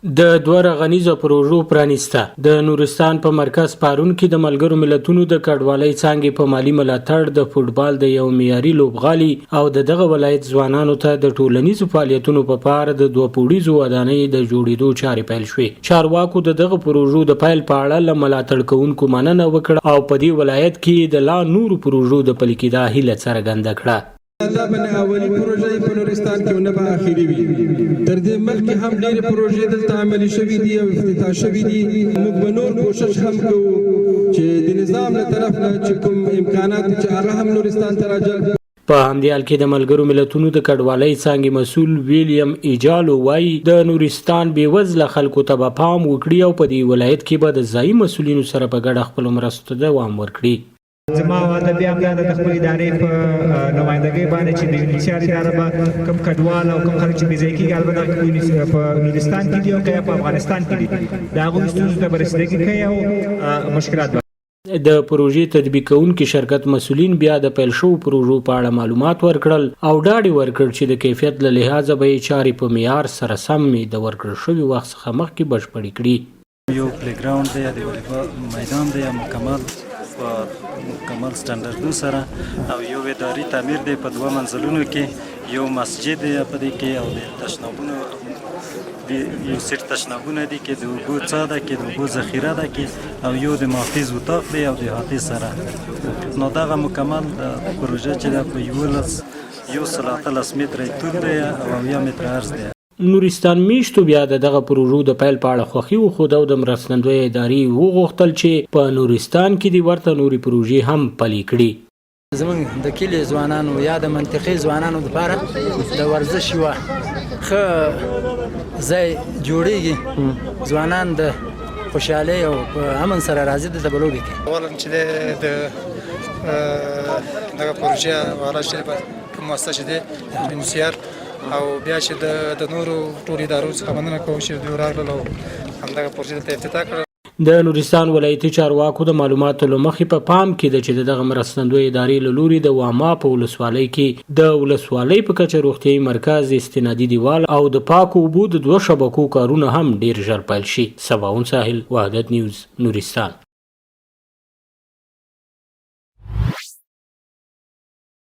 د دوه رغنیزو پروژو پرانیسته د نورستان په مرکز پارون کې د ملګرو ملتونو د کډوالۍ څانګې په مالی ملاتړ د فوټبال د یو معیاري لوبغالي او دغه ولایت ځوانانو ته د ټولنیزو فعالیتونو په پار د دوه پوړیزو ودانۍ د جوړېدو چارې پیل شوې. چارواکو دغه پروژو د پیل په اړه له ملاتړ کوونکو مننه وکړه او په دې ولایت کې د لا نورو پروژو د پلي کېدا هیله څرګنده کړه. دا باندې اولی پروژه په نورستان کې نه به اخیری وي. تر دې ملک هم ډېرې پروژې دلته عملي شوي دي او افتتاح شوي دي. موږ به نور کوشش هم کوو چې د نظام له طرف نه چې کوم امکانات چې هغه هم نورستان ته راجلب. په همدې حال کې د ملګرو ملتونو د کډوالۍ څانګې مسؤل ویلیام ایجالو وایي د نورستان بېوزله خلکو ته به پام وکړي او په دې ولایت کې به د ځایي مسؤلینو سره په ګډه خپلو مرستو ته دوام ورکړي. زما واده بیا هم دا د خپل ادارې په نمایندګۍ باندې چې د یونیسیار اداره به کوم کډوال او کوم خلک چې بې ځایه کېږي البته په نورستان کې دي او که په افغانستان کې دي د هغوی ستونزو ته به رسېدګي کوي او مشکلات به د پروژې تطبیق کوونکي شرکت مسؤلین بیا د پیل شوو پروژو په اړه معلومات ورکړل او ډاډ ورکړ چې د کیفیت له لحاظه به یې چارې په معیار سره سم د ورکړل شوي وخت څخه مخکې بشپړې کړي. یو پلی ګراوند دی د والیبال میدان دی مکمل سټنډرډو سره او یو اداري تعمیر دی په 2 منزلونو کې یو مسجد دی په دې کې او د تشنابونو یو سیټ تشنابونه دي کې د اوبو څاه ده کې د اوبو ذخیره ده کې او یو د محافظ اتاق دی او د احاطې سره. نو دغه مکمل پروژه چې ده په 113 متره طول دی او 9 متره عرض دی. نورستان میشتو بیا دغه پروژو د پیل په اړه خوښي وښوده او د مرستندوی ادارې وغوښتل چې په نورستان کې د ورته نورې پروژې هم پلي کړي. زمونږ د کلي ځوانانو یا د منطقې ځوانانو لپاره د ورزش یوه ښه ځای جوړیږي. ځوانان د خوشحالۍ او په امن سره راځي د لوبې کوي. اولا چې د دغه پروژې وارد شوې په مؤسسه چې دی یونیسیار او بیا چې د نورو ټولو ادارو څخه مننه کوم چې دوی راغلل او همدغه پروژې دلته افتتاح کړه. د نورستان ولایتي چارواکو د معلوماتو له مخې په پام کې ده چې دغه مرستندوی ادارې له لوري د واما په ولسوالۍ کې د ولسوالۍ په کچه روغتیایي مرکز استنادي دیوال او د پاکو اوبو د 2 شبکو کارونه هم ډیر ژر پیل شي. سباون ساحل، وحدت نیوز، نورستان.